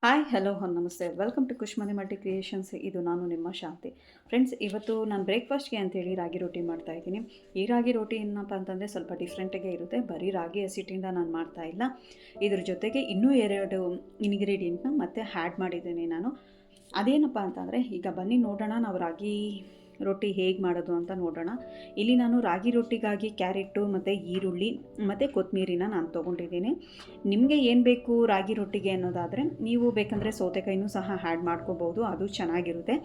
Hi hello ನಮಸ್ತೆ welcome to ಕುಶ್ಮನೆ multi creations. ಇದು ನಾನು ನಿಮ್ಮ ಶಾಂತಿ. ಫ್ರೆಂಡ್ಸ್, ಇವತ್ತು ನಾನು ಬ್ರೇಕ್ಫಾಸ್ಟ್ಗೆ ಅಂತೇಳಿ ರಾಗಿ ರೊಟ್ಟಿ ಮಾಡ್ತಾಯಿದ್ದೀನಿ. ಈ ರಾಗಿ ರೊಟ್ಟಿ ಏನಪ್ಪ ಅಂತಂದರೆ ಸ್ವಲ್ಪ ಡಿಫ್ರೆಂಟಾಗೇ ಇರುತ್ತೆ. ಬರೀ ರಾಗಿ ಹಸಿಟ್ಟಿಂದ ನಾನು ಮಾಡ್ತಾಯಿಲ್ಲ. ಇದ್ರ ಜೊತೆಗೆ ಇನ್ನೂ 2 ಇಂಗ್ರೀಡಿಯೆಂಟ್ನ ಮತ್ತೆ ಆ್ಯಡ್ ಮಾಡಿದ್ದೀನಿ ನಾನು. ಅದೇನಪ್ಪ ಅಂತಂದರೆ, ಈಗ ಬನ್ನಿ ನೋಡೋಣ ನಾವು ರಾಗಿ ರೊಟ್ಟಿ ಹೇಗೆ ಮಾಡೋದು ಅಂತ ನೋಡೋಣ. ಇಲ್ಲಿ ನಾನು ರಾಗಿ ರೊಟ್ಟಿಗಾಗಿ ಕ್ಯಾರೆಟು ಮತ್ತು ಈರುಳ್ಳಿ ಮತ್ತು ಕೊತ್ತಂಬರಿನ ನಾನು ತೊಗೊಂಡಿದ್ದೀನಿ. ನಿಮಗೆ ಏನು ಬೇಕು ರಾಗಿ ರೊಟ್ಟಿಗೆ ಅನ್ನೋದಾದರೆ ನೀವು ಬೇಕಂದರೆ ಸೌತೆಕಾಯಿನೂ ಸಹ ಆ್ಯಡ್ ಮಾಡ್ಕೋಬೋದು, ಅದು ಚೆನ್ನಾಗಿರುತ್ತೆ.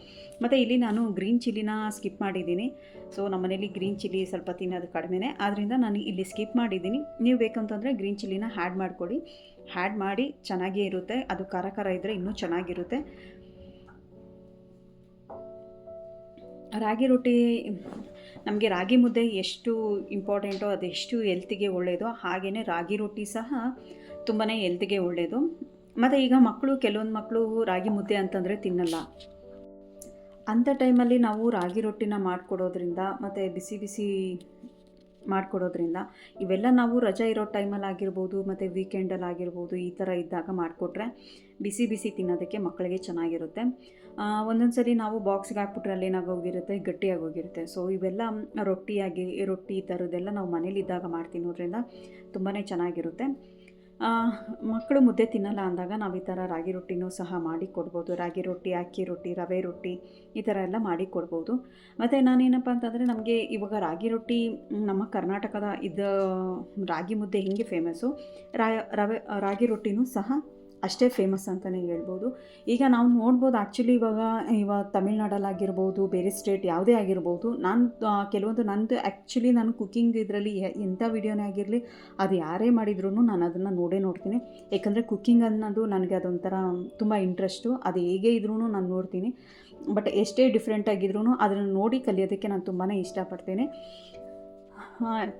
ಮತ್ತು ಇಲ್ಲಿ ನಾನು ಗ್ರೀನ್ ಚಿಲ್ಲಿನ ಸ್ಕಿಪ್ ಮಾಡಿದ್ದೀನಿ. ಸೊ ನಮ್ಮನೇಲಿ ಗ್ರೀನ್ ಚಿಲ್ಲಿ ಸ್ವಲ್ಪ ತಿನ್ನೋದು ಕಡಿಮೆನೇ, ಆದ್ದರಿಂದ ನಾನು ಇಲ್ಲಿ ಸ್ಕಿಪ್ ಮಾಡಿದ್ದೀನಿ. ನೀವು ಬೇಕಂತಂದರೆ ಗ್ರೀನ್ ಚಿಲ್ಲಿನ ಆ್ಯಡ್ ಮಾಡ್ಕೊಳ್ಳಿ. ಆ್ಯಡ್ ಮಾಡಿ ಚೆನ್ನಾಗೇ ಇರುತ್ತೆ, ಅದು ಖಾರ ಖಾರ ಇದ್ದರೆ ಇನ್ನೂ ಚೆನ್ನಾಗಿರುತ್ತೆ. ರಾಗಿ ರೊಟ್ಟಿ ನಮಗೆ ರಾಗಿ ಮುದ್ದೆ ಎಷ್ಟು ಇಂಪಾರ್ಟೆಂಟೋ ಅದೆಷ್ಟು ಎಲ್ತಿಗೆ ಒಳ್ಳೆಯದೋ ಹಾಗೆಯೇ ರಾಗಿ ರೊಟ್ಟಿ ಸಹ ತುಂಬಾ ಎಲ್ತಿಗೆ ಒಳ್ಳೆಯದು. ಮತ್ತು ಈಗ ಕೆಲವೊಂದು ಮಕ್ಕಳು ರಾಗಿ ಮುದ್ದೆ ಅಂತಂದರೆ ತಿನ್ನಲ್ಲ. ಅಂಥ ಟೈಮಲ್ಲಿ ನಾವು ರಾಗಿ ರೊಟ್ಟಿನ ಮಾಡಿಕೊಡೋದ್ರಿಂದ ಮತ್ತು ಬಿಸಿ ಬಿಸಿ ಮಾಡಿಕೊಡೋದ್ರಿಂದ ಇವೆಲ್ಲ ನಾವು ರಜೆ ಇರೋ ಟೈಮಲ್ಲಿ ಆಗಿರ್ಬೋದು ಮತ್ತು ವೀಕೆಂಡಲ್ಲಿ ಆಗಿರ್ಬೋದು, ಈ ಥರ ಇದ್ದಾಗ ಮಾಡಿಕೊಟ್ರೆ ಬಿಸಿ ಬಿಸಿ ತಿನ್ನೋದಕ್ಕೆ ಮಕ್ಕಳಿಗೆ ಚೆನ್ನಾಗಿರುತ್ತೆ. ಒಂದೊಂದು ಸರಿ ನಾವು ಬಾಕ್ಸ್ಗೆ ಹಾಕ್ಬಿಟ್ರೆ ಅಲ್ಲೇನಾಗೋಗಿರುತ್ತೆ, ಗಟ್ಟಿಯಾಗೋಗಿರುತ್ತೆ. ಸೊ ಇವೆಲ್ಲ ರೊಟ್ಟಿ ಈ ಥರದ್ದೆಲ್ಲ ನಾವು ಮನೇಲಿದ್ದಾಗ ಮಾಡಿ ತಿನ್ನೋದ್ರಿಂದ ತುಂಬಾ ಚೆನ್ನಾಗಿರುತ್ತೆ. ಮಕ್ಕಳು ಮುದ್ದೆ ತಿನ್ನಲ್ಲ ಅಂದಾಗ ನಾವು ಈ ಥರ ರಾಗಿ ರೊಟ್ಟಿನೂ ಸಹ ಮಾಡಿ ಕೊಡ್ಬೋದು. ರಾಗಿ ರೊಟ್ಟಿ, ಅಕ್ಕಿ ರೊಟ್ಟಿ, ರವೆ ರೊಟ್ಟಿ ಈ ಥರ ಎಲ್ಲ ಮಾಡಿ ಕೊಡ್ಬೋದು. ಮತ್ತು ನಾನೇನಪ್ಪ ಅಂತಂದರೆ, ನಮಗೆ ಇವಾಗ ರಾಗಿ ರೊಟ್ಟಿ ನಮ್ಮ ಕರ್ನಾಟಕದ ರಾಗಿ ಮುದ್ದೆ ಹೆಂಗೆ ಫೇಮಸ್ಸು, ರಾಗಿ ರೊಟ್ಟಿನೂ ಸಹ ಅಷ್ಟೇ ಫೇಮಸ್ ಅಂತಲೇ ಹೇಳ್ಬೋದು. ಈಗ ನಾವು ನೋಡ್ಬೋದು ಆ್ಯಕ್ಚುಲಿ ಇವಾಗ ತಮಿಳ್ನಾಡಲ್ಲಾಗಿರ್ಬೋದು, ಬೇರೆ ಸ್ಟೇಟ್ ಯಾವುದೇ ಆಗಿರ್ಬೋದು, ಕೆಲವೊಂದು ನಾನು ಕುಕ್ಕಿಂಗ್ ಇದರಲ್ಲಿ ಎಂಥ ವೀಡಿಯೋನೇ ಆಗಿರಲಿ, ಅದು ಯಾರೇ ಮಾಡಿದ್ರೂ ನಾನು ಅದನ್ನು ನೋಡ್ತೀನಿ. ಯಾಕಂದರೆ ಕುಕ್ಕಿಂಗ್ ಅನ್ನೋದು ನನಗೆ ಅದೊಂಥರ ತುಂಬ ಇಂಟ್ರೆಸ್ಟು. ಅದು ಹೇಗೆ ಇದ್ರೂ ನಾನು ನೋಡ್ತೀನಿ. ಬಟ್ ಎಷ್ಟೇ ಡಿಫ್ರೆಂಟ್ ಆಗಿದ್ರೂ ಅದನ್ನು ನೋಡಿ ಕಲಿಯೋದಕ್ಕೆ ನಾನು ತುಂಬಾ ಇಷ್ಟಪಡ್ತೇನೆ.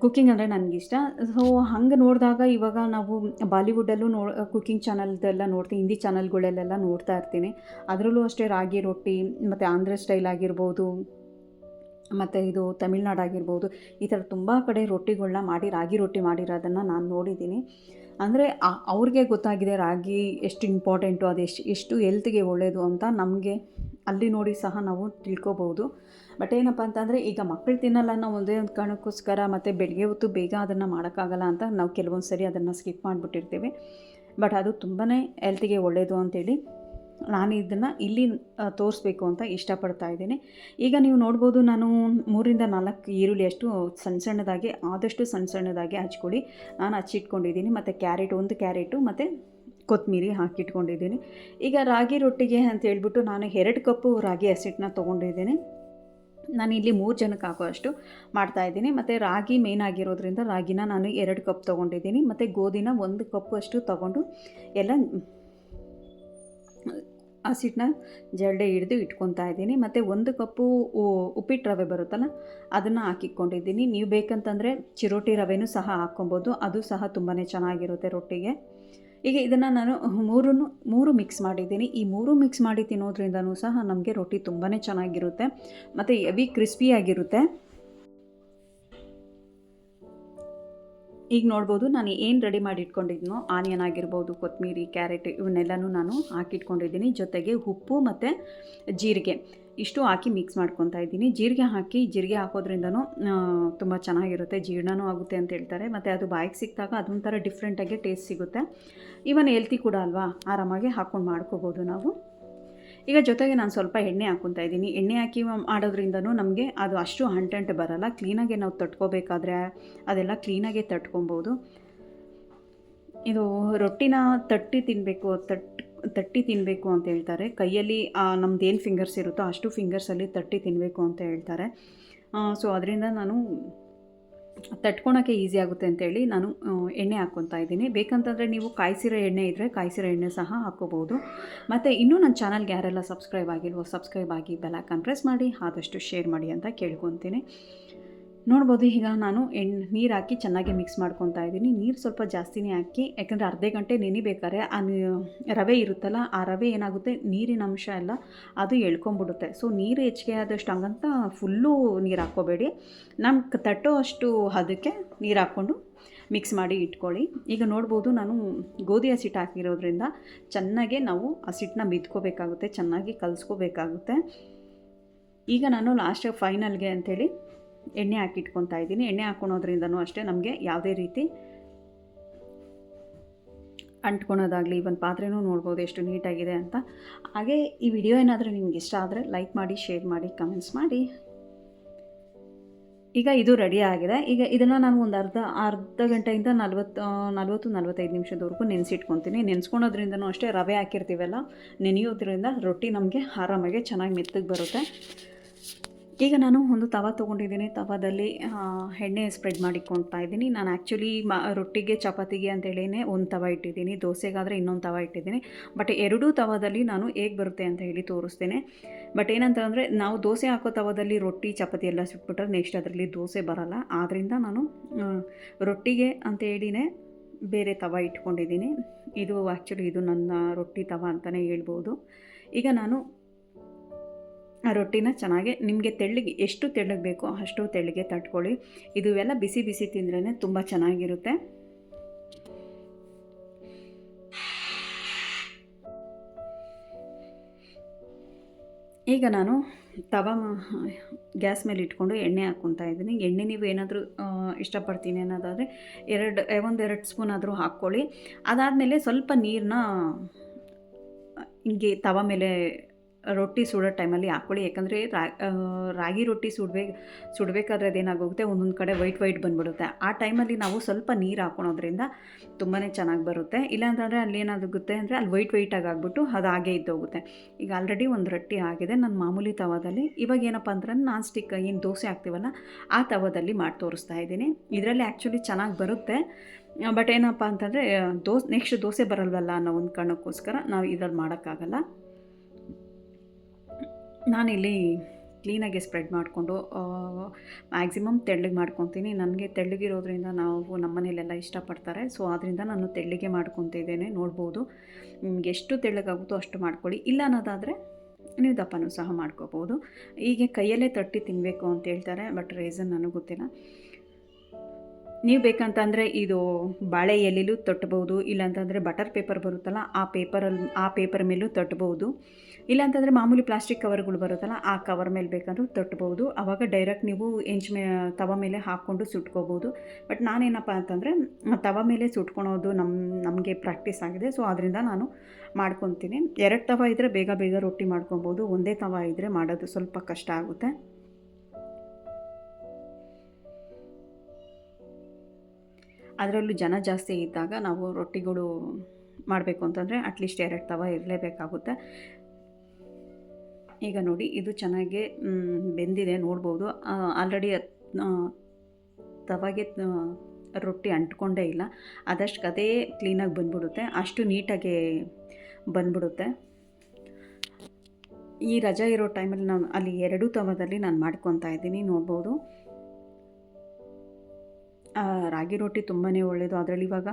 ಕುಕ್ಕಿಂಗ್ ಅಂದರೆ ನನಗಿಷ್ಟ. ಸೊ ಹಂಗೆ ನೋಡಿದಾಗ ಇವಾಗ ನಾವು ಬಾಲಿವುಡ್ಡಲ್ಲೂ ಕುಕ್ಕಿಂಗ್ ಚಾನಲ್ದೆಲ್ಲ ನೋಡ್ತೀನಿ, ಹಿಂದಿ ಚಾನಲ್ಗಳಲ್ಲೆಲ್ಲ ನೋಡ್ತಾ ಇರ್ತೀನಿ. ಅದರಲ್ಲೂ ಅಷ್ಟೇ ರಾಗಿ ರೊಟ್ಟಿ ಮತ್ತು ಆಂಧ್ರ ಸ್ಟೈಲ್ ಆಗಿರ್ಬೋದು, ಮತ್ತು ಇದು ತಮಿಳ್ನಾಡು ಆಗಿರ್ಬೋದು, ಈ ಥರ ತುಂಬ ಕಡೆ ರಾಗಿ ರೊಟ್ಟಿ ಮಾಡಿರೋದನ್ನು ನಾನು ನೋಡಿದ್ದೀನಿ. ಅಂದರೆ ಅವ್ರಿಗೆ ಗೊತ್ತಾಗಿದೆ ರಾಗಿ ಎಷ್ಟು ಇಂಪಾರ್ಟೆಂಟು, ಅದು ಎಷ್ಟು ಹೆಲ್ತ್ಗೆ ಒಳ್ಳೆಯದು ಅಂತ ನಮಗೆ ಅಲ್ಲಿ ನೋಡಿ ಸಹ ನಾವು ತಿಳ್ಕೊಬೋದು. ಬಟ್ ಏನಪ್ಪ ಅಂತಂದರೆ, ಈಗ ಮಕ್ಕಳು ತಿನ್ನಲ್ಲ ಅನ್ನೋ ಒಂದೇ ಒಂದು ಕಾರಣಕ್ಕೋಸ್ಕರ ಮತ್ತು ಬೆಳಗ್ಗೆ ಹೊತ್ತು ಬೇಗ ಅದನ್ನು ಮಾಡೋಕ್ಕಾಗಲ್ಲ ಅಂತ ನಾವು ಕೆಲವೊಂದು ಸರಿ ಅದನ್ನು ಸ್ಕಿಪ್ ಮಾಡಿಬಿಟ್ಟಿರ್ತೀವಿ. ಬಟ್ ಅದು ತುಂಬಾ ಹೆಲ್ತಿಗೆ ಒಳ್ಳೆಯದು ಅಂತೇಳಿ ನಾನು ಇದನ್ನು ಇಲ್ಲಿ ತೋರಿಸ್ಬೇಕು ಅಂತ ಇಷ್ಟಪಡ್ತಾ ಇದ್ದೀನಿ. ಈಗ ನೀವು ನೋಡ್ಬೋದು, ನಾನು 3-4 ಈರುಳ್ಳಿಯಷ್ಟು ಆದಷ್ಟು ಸಣ್ಣದಾಗಿ ಹಚ್ಕೊಳ್ಳಿ. ನಾನು ಹಚ್ಚಿಟ್ಕೊಂಡಿದ್ದೀನಿ. ಮತ್ತು ಒಂದು ಕ್ಯಾರೆಟು ಮತ್ತು ಕೊತ್ತಂಬರಿ ಹಾಕಿಟ್ಕೊಂಡಿದ್ದೀನಿ. ಈಗ ರಾಗಿ ರೊಟ್ಟಿಗೆ ಅಂತ ಹೇಳ್ಬಿಟ್ಟು ನಾನು 2 ಕಪ್ಪು ರಾಗಿ ಹಸಿಟ್ಟನ್ನ ತೊಗೊಂಡಿದ್ದೀನಿ. ನಾನಿಲ್ಲಿ 3 ಜನಕ್ಕೆ ಆಗೋಷ್ಟು ಮಾಡ್ತಾಯಿದ್ದೀನಿ. ಮತ್ತು ರಾಗಿ ಮೇನ್ ಆಗಿರೋದ್ರಿಂದ ರಾಗಿನ ನಾನು 2 ಕಪ್ ತೊಗೊಂಡಿದ್ದೀನಿ. ಮತ್ತು ಗೋಧಿನ 1 ಕಪ್ಪು ಅಷ್ಟು ತೊಗೊಂಡು ಎಲ್ಲ ಹಸಿಟ್ಟನ್ನ ಜರಡಿ ಹಿಡಿದು ಇಟ್ಕೊತಾ ಇದ್ದೀನಿ. ಮತ್ತು 1 ಕಪ್ಪು ಉಪ್ಪಿಟ್ಟು ರವೆ ಬರುತ್ತಲ್ಲ, ಅದನ್ನು ಹಾಕಿಟ್ಕೊಂಡಿದ್ದೀನಿ. ನೀವು ಬೇಕಂತಂದರೆ ಚಿರೋಟಿ ರವೆನೂ ಸಹ ಹಾಕ್ಕೊಬೋದು, ಅದು ಸಹ ತುಂಬಾ ಚೆನ್ನಾಗಿರುತ್ತೆ ರೊಟ್ಟಿಗೆ. ಈಗ ಇದನ್ನು ನಾನು 3 ಮಿಕ್ಸ್ ಮಾಡಿದ್ದೀನಿ. ಈ 3 ಮಿಕ್ಸ್ ಮಾಡಿ ತಿನ್ನೋದ್ರಿಂದನೂ ಸಹ ನಮಗೆ ರೊಟ್ಟಿ ತುಂಬಾ ಚೆನ್ನಾಗಿರುತ್ತೆ ಮತ್ತು ಹೆವಿ ಕ್ರಿಸ್ಪಿಯಾಗಿರುತ್ತೆ. ಈಗ ನೋಡ್ಬೋದು, ನಾನು ಏನು ರೆಡಿ ಮಾಡಿ ಇಟ್ಕೊಂಡಿದ್ನೋ, ಆನಿಯನ್ ಆಗಿರ್ಬೋದು, ಕೊತ್ತಂಬರಿ, ಕ್ಯಾರೆಟ್ ಇವನ್ನೆಲ್ಲನೂ ನಾನು ಹಾಕಿಟ್ಕೊಂಡಿದ್ದೀನಿ. ಜೊತೆಗೆ ಉಪ್ಪು ಮತ್ತು ಜೀರಿಗೆ ಇಷ್ಟು ಹಾಕಿ ಮಿಕ್ಸ್ ಮಾಡ್ಕೊತಾ ಇದ್ದೀನಿ. ಜೀರಿಗೆ ಹಾಕೋದ್ರಿಂದನೂ ತುಂಬ ಚೆನ್ನಾಗಿರುತ್ತೆ, ಜೀರ್ಣನೂ ಆಗುತ್ತೆ ಅಂತ ಹೇಳ್ತಾರೆ. ಮತ್ತು ಅದು ಬಾಯಿಗೆ ಸಿಕ್ಕಿದಾಗ ಅದೊಂಥರ ಡಿಫ್ರೆಂಟಾಗಿ ಟೇಸ್ಟ್ ಸಿಗುತ್ತೆ. ಇವನ್ ಹೆಲ್ತಿ ಕೂಡ ಅಲ್ವಾ, ಆರಾಮಾಗಿ ಹಾಕ್ಕೊಂಡು ಮಾಡ್ಕೋಬೋದು ನಾವು. ಈಗ ಜೊತೆಗೆ ನಾನು ಸ್ವಲ್ಪ ಎಣ್ಣೆ ಹಾಕ್ಕೊತಾ ಇದ್ದೀನಿ. ಎಣ್ಣೆ ಹಾಕಿ ಮಾಡೋದ್ರಿಂದನೂ ನಮಗೆ ಅದು ಅಷ್ಟು ಅಂಟಂಟು ಬರಲ್ಲ. ಕ್ಲೀನಾಗೆ ನಾವು ತಟ್ಕೋಬೇಕಾದ್ರೆ ಅದೆಲ್ಲ ಕ್ಲೀನಾಗೆ ತಟ್ಕೊಬೋದು. ಇದು ರೊಟ್ಟಿನ ತಟ್ಟಿ ತಿನ್ನಬೇಕು ಅಂತ ಹೇಳ್ತಾರೆ. ಕೈಯಲ್ಲಿ ನಮ್ದೇನು ಫಿಂಗರ್ಸ್ ಇರುತ್ತೋ ಅಷ್ಟು ಫಿಂಗರ್ಸಲ್ಲಿ ತಟ್ಟಿ ತಿನ್ನಬೇಕು ಅಂತ ಹೇಳ್ತಾರೆ. ಸೊ ಅದರಿಂದ ನಾನು ತಟ್ಕೊಳಕ್ಕೆ ಈಸಿ ಆಗುತ್ತೆ ಅಂತೇಳಿ ನಾನು ಎಣ್ಣೆ ಹಾಕ್ಕೊತಾ ಇದ್ದೀನಿ. ಬೇಕಂತಂದರೆ ನೀವು ಕಾಯಿಸಿರೋ ಎಣ್ಣೆ ಇದ್ದರೆ ಕಾಯಿಸಿರೋ ಎಣ್ಣೆ ಸಹ ಹಾಕ್ಕೋಬೋದು. ಮತ್ತು ಇನ್ನೂ ನನ್ನ ಚಾನಲ್ಗೆ ಯಾರೆಲ್ಲ ಸಬ್ಸ್ಕ್ರೈಬ್ ಆಗಿಲ್ವೋ ಸಬ್ಸ್ಕ್ರೈಬ್ ಆಗಿ ಬೆಲ್ ಐಕಾನ್ ಪ್ರೆಸ್ ಮಾಡಿ, ಆದಷ್ಟು ಶೇರ್ ಮಾಡಿ ಅಂತ ಕೇಳ್ಕೊತೀನಿ. ನೋಡ್ಬೋದು, ಈಗ ನಾನು ನೀರು ಹಾಕಿ ಚೆನ್ನಾಗಿ ಮಿಕ್ಸ್ ಮಾಡ್ಕೊತಾ ಇದ್ದೀನಿ. ನೀರು ಸ್ವಲ್ಪ ಜಾಸ್ತಿನೇ ಹಾಕಿ, ಯಾಕಂದರೆ ಅರ್ಧ ಗಂಟೆ ನೆನಿಬೇಕಾದ್ರೆ ರವೆ ಇರುತ್ತಲ್ಲ, ಆ ರವೆ ಏನಾಗುತ್ತೆ, ನೀರಿನ ಅಂಶ ಎಲ್ಲ ಅದು ಎಳ್ಕೊಂಬಿಡುತ್ತೆ. ಸೊ ನೀರು ಹೆಚ್ಚಿಗೆ ಆದಷ್ಟು ಹಂಗಂತ ಫುಲ್ಲು ನೀರು ಹಾಕ್ಕೋಬೇಡಿ. ನಮ್ಗೆ ತಟ್ಟೋ ಅಷ್ಟು ಅದಕ್ಕೆ ನೀರು ಹಾಕ್ಕೊಂಡು ಮಿಕ್ಸ್ ಮಾಡಿ ಇಟ್ಕೊಳ್ಳಿ. ಈಗ ನೋಡ್ಬೋದು ನಾನು ಗೋಧಿ ಹಸಿಟ್ಟು ಹಾಕಿರೋದ್ರಿಂದ ಚೆನ್ನಾಗೆ ನಾವು ಹಸಿಟ್ಟನ್ನ ಬಿದ್ಕೋಬೇಕಾಗುತ್ತೆ, ಚೆನ್ನಾಗಿ ಕಲಿಸ್ಕೋಬೇಕಾಗುತ್ತೆ. ಈಗ ನಾನು ಲಾಸ್ಟ್ ಫೈನಲ್ಗೆ ಅಂಥೇಳಿ ಎಣ್ಣೆ ಹಾಕಿಟ್ಕೊತಾ ಇದ್ದೀನಿ. ಎಣ್ಣೆ ಹಾಕ್ಕೊಳೋದ್ರಿಂದನೂ ಅಷ್ಟೇ ನಮಗೆ ಯಾವುದೇ ರೀತಿ ಅಂಟ್ಕೊಳೋದಾಗಲಿ, ಒಂದು ಪಾತ್ರೆನೂ ನೋಡ್ಬೋದು ಎಷ್ಟು ನೀಟಾಗಿದೆ ಅಂತ. ಹಾಗೆ ಈ ವಿಡಿಯೋ ಏನಾದರೂ ನಿಮ್ಗೆ ಇಷ್ಟ ಆದರೆ ಲೈಕ್ ಮಾಡಿ, ಶೇರ್ ಮಾಡಿ, ಕಮೆಂಟ್ಸ್ ಮಾಡಿ. ಈಗ ಇದು ರೆಡಿ ಆಗಿದೆ. ಈಗ ಇದನ್ನು ನಾನು ಒಂದು ಅರ್ಧ ಗಂಟೆಯಿಂದ 40-45 ನಿಮಿಷದವರೆಗೂ ನೆನೆಸಿಟ್ಕೊತೀನಿ. ನೆನೆಸ್ಕೊಳೋದ್ರಿಂದನೂ ಅಷ್ಟೇ ರವೆ ಹಾಕಿರ್ತೀವಲ್ಲ, ನೆನೆಯೋದ್ರಿಂದ ರೊಟ್ಟಿ ನಮಗೆ ಆರಾಮಾಗಿ ಚೆನ್ನಾಗಿ ಮೆತ್ತಗೆ ಬರುತ್ತೆ. ಈಗ ನಾನು ಒಂದು ತವ ತೊಗೊಂಡಿದ್ದೀನಿ. ತವಾದಲ್ಲಿ ಎಣ್ಣೆ ಸ್ಪ್ರೆಡ್ ಮಾಡಿಕೊಳ್ತಾ ಇದ್ದೀನಿ. ನಾನು ಆ್ಯಕ್ಚುಲಿ ರೊಟ್ಟಿಗೆ ಚಪಾತಿಗೆ ಅಂತೇಳಿನೇ ಒಂದು ತವ ಇಟ್ಟಿದ್ದೀನಿ, ದೋಸೆಗಾದರೆ ಇನ್ನೊಂದು ತವ ಇಟ್ಟಿದ್ದೀನಿ. ಬಟ್ ಎರಡೂ ತವದಲ್ಲಿ ನಾನು ಹೇಗೆ ಬರುತ್ತೆ ಅಂತ ಹೇಳಿ ತೋರಿಸ್ತೇನೆ. ಬಟ್ ಏನಂತಂದರೆ ನಾವು ದೋಸೆ ಹಾಕೋ ತವದಲ್ಲಿ ರೊಟ್ಟಿ ಚಪಾತಿ ಎಲ್ಲ ಸುಟ್ಬಿಟ್ರೆ ನೆಕ್ಸ್ಟ್ ಅದರಲ್ಲಿ ದೋಸೆ ಬರೋಲ್ಲ. ಆದ್ದರಿಂದ ನಾನು ರೊಟ್ಟಿಗೆ ಅಂತೇಳಿನೇ ಬೇರೆ ತವ ಇಟ್ಕೊಂಡಿದ್ದೀನಿ. ಇದು ಆ್ಯಕ್ಚುಲಿ ಇದು ನನ್ನ ರೊಟ್ಟಿ ತವ ಅಂತಲೇ ಹೇಳ್ಬೋದು. ಈಗ ನಾನು ಆ ರೊಟ್ಟಿನ ಚೆನ್ನಾಗಿ ನಿಮಗೆ ತೆಳ್ಳಗೆ ಎಷ್ಟು ತೆಳ್ಳಗೆ ಬೇಕೋ ಅಷ್ಟು ತೆಳ್ಳಗೆ ತಟ್ಕೊಳ್ಳಿ. ಇದು ಎಲ್ಲ ಬಿಸಿ ಬಿಸಿ ತಿಂದ್ರೇ ತುಂಬ ಚೆನ್ನಾಗಿರುತ್ತೆ. ಈಗ ನಾನು ತವ ಗ್ಯಾಸ್ ಮೇಲೆ ಇಟ್ಕೊಂಡು ಎಣ್ಣೆ ಹಾಕ್ಕೊತಾ ಇದ್ದೀನಿ. ಎಣ್ಣೆ ನೀವು ಏನಾದರೂ ಇಷ್ಟಪಡ್ತೀನಿ ಅನ್ನೋದಾದರೆ ಒಂದೆರಡು ಸ್ಪೂನ್ ಆದರೂ ಹಾಕ್ಕೊಳ್ಳಿ. ಅದಾದಮೇಲೆ ಸ್ವಲ್ಪ ನೀರನ್ನ ಹಿಂಗೆ ತವ ಮೇಲೆ ರೊಟ್ಟಿ ಸುಡೋ ಟೈಮಲ್ಲಿ ಹಾಕ್ಕೊಳ್ಳಿ. ಯಾಕಂದರೆ ರಾಗಿ ರೊಟ್ಟಿ ಸುಡಬೇಕಾದ್ರೆ ಅದೇನಾಗೋಗುತ್ತೆ, ಒಂದೊಂದು ಕಡೆ ವೈಟ್ ಬಂದುಬಿಡುತ್ತೆ. ಆ ಟೈಮಲ್ಲಿ ನಾವು ಸ್ವಲ್ಪ ನೀರು ಹಾಕ್ಕೊಳೋದ್ರಿಂದ ತುಂಬಾ ಚೆನ್ನಾಗಿ ಬರುತ್ತೆ. ಇಲ್ಲಾಂತಂದರೆ ಅಲ್ಲಿ ಏನಾಗುತ್ತೆ ಅಂದರೆ ಅಲ್ಲಿ ವೈಟಾಗಿ ಆಗಿಬಿಟ್ಟು ಅದು ಹಾಗೆ ಇದ್ದೋಗುತ್ತೆ. ಈಗ ಆಲ್ರೆಡಿ ಒಂದು ರೊಟ್ಟಿ ಆಗಿದೆ ನನ್ನ ಮಾಮೂಲಿ ತವದಲ್ಲಿ. ಇವಾಗ ಏನಪ್ಪ ಅಂದ್ರೆ ನಾನ್ ಸ್ಟಿಕ್ ಏನು ದೋಸೆ ಹಾಕ್ತೀವಲ್ಲ ಆ ತವದಲ್ಲಿ ಮಾಡಿ ತೋರಿಸ್ತಾ ಇದ್ದೀನಿ. ಇದರಲ್ಲಿ ಆ್ಯಕ್ಚುಲಿ ಚೆನ್ನಾಗಿ ಬರುತ್ತೆ. ಬಟ್ ಏನಪ್ಪ ಅಂತಂದರೆ ನೆಕ್ಸ್ಟ್ ದೋಸೆ ಬರಲ್ವಲ್ಲ ಅನ್ನೋ ಒಂದು ಕಾರಣಕ್ಕೋಸ್ಕರ ನಾವು ಇದ್ರಲ್ಲಿ ಮಾಡೋಕ್ಕಾಗಲ್ಲ. ನಾನಿಲ್ಲಿ ಕ್ಲೀನಾಗಿ ಸ್ಪ್ರೆಡ್ ಮಾಡಿಕೊಂಡು ಮ್ಯಾಕ್ಸಿಮಮ್ ತೆಳ್ಳಗೆ ಮಾಡ್ಕೊತೀನಿ. ನನಗೆ ತೆಳ್ಳಗಿರೋದ್ರಿಂದ ನಮ್ಮ ಮನೇಲೆಲ್ಲ ಇಷ್ಟಪಡ್ತಾರೆ. ಸೊ ಆದ್ದರಿಂದ ನಾನು ತೆಳ್ಳಗೆ ಮಾಡ್ಕೊತಿದ್ದೇನೆ. ನೋಡ್ಬೋದು, ನಿಮ್ಗೆ ಎಷ್ಟು ತೆಳ್ಳಗಾಗುತ್ತೋ ಅಷ್ಟು ಮಾಡ್ಕೊಳ್ಳಿ. ಇಲ್ಲ ಅನ್ನೋದಾದರೆ ನೀವು ದಪ್ಪನೂ ಸಹ ಮಾಡ್ಕೋಬೋದು. ಹೀಗೆ ಕೈಯಲ್ಲೇ ತಟ್ಟಿ ತಿನ್ನಬೇಕು ಅಂತ ಹೇಳ್ತಾರೆ, ಬಟ್ ರೀಸನ್ ನನಗೆ ಗೊತ್ತಿಲ್ಲ. ನೀವು ಬೇಕಂತಂದರೆ ಇದು ಬಾಳೆ ಎಲೆಲೂ ತಟ್ಟಬಹುದು, ಇಲ್ಲಾಂತಂದರೆ ಬಟರ್ ಪೇಪರ್ ಬರುತ್ತಲ್ಲ ಆ ಪೇಪರ್ ಮೇಲೂ ತಟ್ಟಬಹುದು. ಇಲ್ಲಾಂತಂದರೆ ಮಾಮೂಲಿ ಪ್ಲಾಸ್ಟಿಕ್ ಕವರ್ಗಳು ಬರುತ್ತಲ್ಲ ಆ ಕವರ್ ಮೇಲೆ ಬೇಕಾದರೂ ತಟ್ಟಬಹುದು. ಆವಾಗ ಡೈರೆಕ್ಟ್ ನೀವು ತವ ಮೇಲೆ ಹಾಕ್ಕೊಂಡು ಸುಟ್ಕೋಬೋದು. ಬಟ್ ನಾನೇನಪ್ಪ ಅಂತಂದರೆ ತವ ಮೇಲೆ ಸುಟ್ಕೊಳೋದು ನಮಗೆ ಪ್ರಾಕ್ಟೀಸ್ ಆಗಿದೆ. ಸೊ ಅದರಿಂದ ನಾನು ಮಾಡ್ಕೊತೀನಿ. 2 ತವ ಇದ್ದರೆ ಬೇಗ ರೊಟ್ಟಿ ಮಾಡ್ಕೊಬೋದು. ಒಂದೇ ತವ ಇದ್ದರೆ ಮಾಡೋದು ಸ್ವಲ್ಪ ಕಷ್ಟ ಆಗುತ್ತೆ. ಅದರಲ್ಲೂ ಜನ ಜಾಸ್ತಿ ಇದ್ದಾಗ ನಾವು ರೊಟ್ಟಿಗಳು ಮಾಡಬೇಕು ಅಂತಂದರೆ ಅಟ್ಲೀಸ್ಟ್ 2 ತವ ಇರಲೇಬೇಕಾಗುತ್ತೆ. ಈಗ ನೋಡಿ, ಇದು ಚೆನ್ನಾಗಿ ಬೆಂದಿದೆ ನೋಡ್ಬೋದು. ಆಲ್ರೆಡಿ ತವಾಗೆ ರೊಟ್ಟಿ ಅಂಟ್ಕೊಂಡೇ ಇಲ್ಲ. ಅದಷ್ಟು ಅದೇ ಕ್ಲೀನಾಗಿ ಬಂದ್ಬಿಡುತ್ತೆ, ಅಷ್ಟು ನೀಟಾಗಿ ಬಂದ್ಬಿಡುತ್ತೆ. ಈ ರಜಾ ಇರೋ ಟೈಮಲ್ಲಿ ನಾನು ಅಲ್ಲಿ 2 ತವದಲ್ಲಿ ನಾನು ಮಾಡ್ಕೊತಾ ಇದ್ದೀನಿ. ನೋಡ್ಬೋದು, ರಾಗಿ ರೊಟ್ಟಿ ತುಂಬಾ ಒಳ್ಳೆಯದು. ಅದರಲ್ಲಿ ಇವಾಗ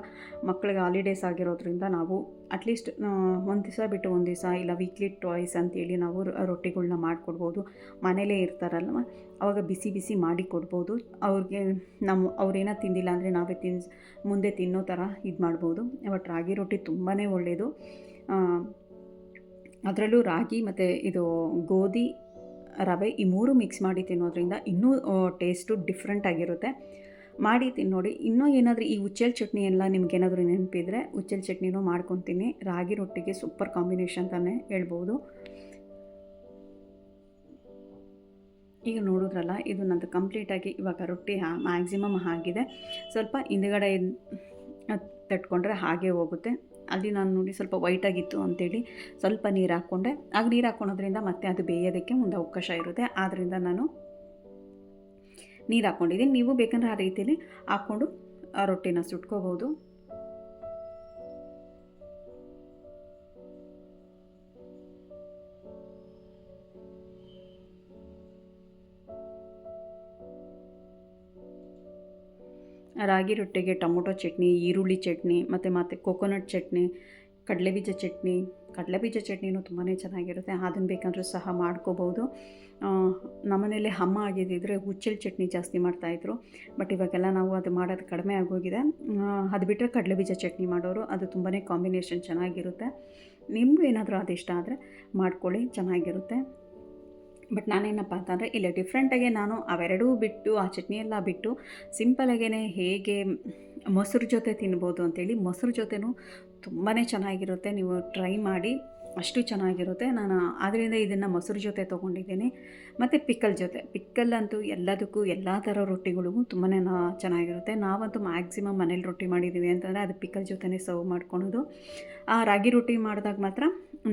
ಮಕ್ಕಳಿಗೆ ಹಾಲಿಡೇಸ್ ಆಗಿರೋದ್ರಿಂದ ನಾವು ಅಟ್ಲೀಸ್ಟ್ ಒಂದು ದಿವಸ ಬಿಟ್ಟು ಒಂದು ದಿವಸ ಇಲ್ಲ ವೀಕ್ಲಿ ಟ್ವೈಸ್ ಅಂತೇಳಿ ನಾವು ರೊಟ್ಟಿಗಳನ್ನ ಮಾಡಿಕೊಡ್ಬೋದು. ಮನೇಲೇ ಇರ್ತಾರಲ್ವ, ಆವಾಗ ಬಿಸಿ ಮಾಡಿ ಕೊಡ್ಬೋದು ಅವ್ರಿಗೆ. ಅವ್ರೇನೋ ತಿಂದಿಲ್ಲ ಅಂದರೆ ನಾವೇ ಮುಂದೆ ತಿನ್ನೋ ಥರ ಇದು ಮಾಡ್ಬೋದು. ಬಟ್ ರಾಗಿ ರೊಟ್ಟಿ ತುಂಬಾ ಒಳ್ಳೆಯದು. ಅದರಲ್ಲೂ ರಾಗಿ ಮತ್ತು ಇದು ಗೋಧಿ, ರವೆ ಈ 3 ಮಿಕ್ಸ್ ಮಾಡಿ ತಿನ್ನೋದ್ರಿಂದ ಇನ್ನೂ ಟೇಸ್ಟು ಡಿಫ್ರೆಂಟ್ ಆಗಿರುತ್ತೆ. ಮಾಡಿ ತಿನ್ನೋಡಿ. ಇನ್ನೂ ಏನಾದರೂ ಈ ಉಚ್ಚೆಲ್ ಚಟ್ನಿ ಎಲ್ಲ ನಿಮ್ಗೇನಾದರೂ ನೆನಪಿದ್ರೆ ಉಚ್ಚೆಲ್ ಚಟ್ನಿನೂ ಮಾಡ್ಕೊತೀನಿ. ರಾಗಿ ರೊಟ್ಟಿಗೆ ಸೂಪರ್ ಕಾಂಬಿನೇಷನ್ ಅಂತಲೇ ಹೇಳ್ಬೋದು. ಈಗ ನೋಡಿದ್ರಲ್ಲ, ಇದು ನಂದು ಕಂಪ್ಲೀಟಾಗಿ ಇವಾಗ ರೊಟ್ಟಿ ಮ್ಯಾಕ್ಸಿಮಮ್ ಆಗಿದೆ. ಸ್ವಲ್ಪ ಹಿಂದುಗಡೆ ತಟ್ಕೊಂಡ್ರೆ ಹಾಗೆ ಹೋಗುತ್ತೆ. ಅಲ್ಲಿ ನಾನು ನೋಡಿ ಸ್ವಲ್ಪ ವೈಟಾಗಿತ್ತು ಅಂಥೇಳಿ ಸ್ವಲ್ಪ ನೀರು ಹಾಕ್ಕೊಂಡೆ. ಆಗ ನೀರು ಹಾಕ್ಕೊಳೋದ್ರಿಂದ ಮತ್ತೆ ಅದು ಬೇಯೋದಕ್ಕೆ ಒಂದು ಅವಕಾಶ ಇರುತ್ತೆ. ಆದ್ದರಿಂದ ನಾನು ನೀರು ಹಾಕ್ಕೊಂಡಿದ್ದೀನಿ. ನೀವು ಬೇಕಂದ್ರೆ ಆ ರೀತಿಯಲ್ಲಿ ಹಾಕ್ಕೊಂಡು ಆ ರೊಟ್ಟಿನ ಸುಟ್ಕೋಬೋದು. ರಾಗಿ ರೊಟ್ಟಿಗೆ ಟೊಮೊಟೊ ಚಟ್ನಿ, ಈರುಳ್ಳಿ ಚಟ್ನಿ ಮತ್ತು ಕೋಕೋನಟ್ ಚಟ್ನಿ, ಕಡಲೆಬೀಜ ಚಟ್ನಿ, ಕಡಲೆಬೀಜ ಚಟ್ನಿನೂ ತುಂಬಾ ಚೆನ್ನಾಗಿರುತ್ತೆ. ಅದನ್ನು ಬೇಕಂದ್ರೂ ಸಹ ಮಾಡ್ಕೋಬೋದು. ನಮ್ಮನೇಲಿ ಅಮ್ಮ ಆಗಿದ್ದಿದ್ರೆ ಹುಚ್ಚೆಳ್ಳು ಚಟ್ನಿ ಜಾಸ್ತಿ ಮಾಡ್ತಾಯಿದ್ರು. ಬಟ್ ಇವಾಗೆಲ್ಲ ನಾವು ಅದು ಮಾಡೋದು ಕಡಿಮೆ ಆಗೋಗಿದೆ. ಅದು ಬಿಟ್ಟರೆ ಕಡಲೆಬೀಜ ಚಟ್ನಿ ಮಾಡೋರು, ಅದು ತುಂಬಾ ಕಾಂಬಿನೇಷನ್ ಚೆನ್ನಾಗಿರುತ್ತೆ. ನಿಮಗೂ ಏನಾದರೂ ಅದಿಷ್ಟ ಆದರೆ ಮಾಡ್ಕೊಳ್ಳಿ, ಚೆನ್ನಾಗಿರುತ್ತೆ. ಬಟ್ ನಾನೇನಪ್ಪ ಅಂತಂದರೆ ಇಲ್ಲಿ ಡಿಫ್ರೆಂಟಾಗೆ ನಾನು ಅವೆರಡೂ ಬಿಟ್ಟು, ಆ ಚಟ್ನಿ ಎಲ್ಲ ಬಿಟ್ಟು ಸಿಂಪಲಾಗೇ ಹೇಗೆ ಮೊಸರು ಜೊತೆ ತಿನ್ಬೋದು ಅಂತೇಳಿ, ಮೊಸರು ಜೊತೆನೂ ತುಂಬಾ ಚೆನ್ನಾಗಿರುತ್ತೆ. ನೀವು ಟ್ರೈ ಮಾಡಿ, ಅಷ್ಟು ಚೆನ್ನಾಗಿರುತ್ತೆ. ನಾನು ಆದ್ದರಿಂದ ಇದನ್ನು ಮೊಸರು ಜೊತೆ ತೊಗೊಂಡಿದ್ದೀನಿ. ಮತ್ತು ಪಿಕ್ಕಲ್ ಅಂತೂ ಎಲ್ಲದಕ್ಕೂ, ಎಲ್ಲ ಥರ ರೊಟ್ಟಿಗಳಿಗೂ ತುಂಬಾ ಚೆನ್ನಾಗಿರುತ್ತೆ. ನಾವಂತೂ ಮ್ಯಾಕ್ಸಿಮಮ್ ಮನೇಲಿ ರೊಟ್ಟಿ ಮಾಡಿದ್ದೀವಿ ಅಂತಂದರೆ ಅದು ಪಿಕ್ಕಲ್ ಜೊತೆನೇ ಸರ್ವ್ ಮಾಡ್ಕೊಳೋದು. ಆ ರಾಗಿ ರೊಟ್ಟಿ ಮಾಡಿದಾಗ ಮಾತ್ರ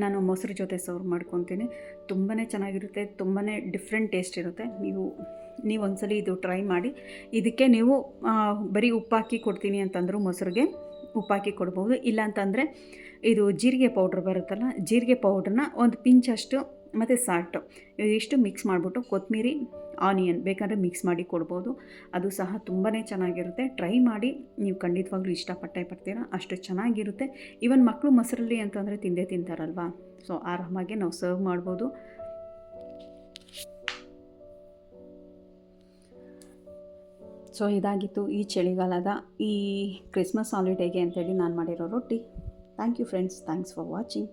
ನಾನು ಮೊಸರು ಜೊತೆ ಸರ್ವ್ ಮಾಡ್ಕೊತೀನಿ. ತುಂಬಾ ಚೆನ್ನಾಗಿರುತ್ತೆ, ತುಂಬಾ ಡಿಫ್ರೆಂಟ್ ಟೇಸ್ಟ್ ಇರುತ್ತೆ. ನೀವು ಒಂದ್ಸಲ ಇದು ಟ್ರೈ ಮಾಡಿ. ಇದಕ್ಕೆ ನೀವು ಬರೀ ಉಪ್ಪಾಕಿ ಕೊಡ್ತೀನಿ ಅಂತಂದರೂ ಮೊಸರಿಗೆ ಉಪ್ಪಾಕಿ ಕೊಡ್ಬೋದು. ಇಲ್ಲಾಂತಂದರೆ ಇದು ಜೀರಿಗೆ ಪೌಡ್ರ್ ಬರುತ್ತಲ್ಲ, ಜೀರಿಗೆ ಪೌಡ್ರನ್ನ ಒಂದು ಪಿಂಚಷ್ಟು ಮತ್ತು ಸಾಲ್ಟು ಇದಿಷ್ಟು ಮಿಕ್ಸ್ ಮಾಡಿಬಿಟ್ಟು, ಕೊತ್ತಂಬರಿ, ಆನಿಯನ್ ಬೇಕಂದರೆ ಮಿಕ್ಸ್ ಮಾಡಿ ಕೊಡ್ಬೋದು. ಅದು ಸಹ ತುಂಬಾ ಚೆನ್ನಾಗಿರುತ್ತೆ. ಟ್ರೈ ಮಾಡಿ, ನೀವು ಖಂಡಿತವಾಗ್ಲೂ ಇಷ್ಟಪಟ್ಟೇ ಪಡ್ತೀರಾ. ಅಷ್ಟು ಚೆನ್ನಾಗಿರುತ್ತೆ. ಈವನ್ ಮಕ್ಕಳು ಮೊಸರಲ್ಲಿ ಅಂತಂದರೆ ತಿಂದೇ ತಿಂತಾರಲ್ವಾ, ಸೊ ಆರಾಮಾಗಿ ನಾವು ಸರ್ವ್ ಮಾಡ್ಬೋದು. ಸೊ ಇದಾಗಿತ್ತು ಈ ಚಳಿಗಾಲದ ಈ ಕ್ರಿಸ್ಮಸ್ ಹಾಲಿಡೇಗೆ ಅಂತೇಳಿ ನಾನು ಮಾಡಿರೋ ರೊಟ್ಟಿ. Thank you friends, thanks for watching.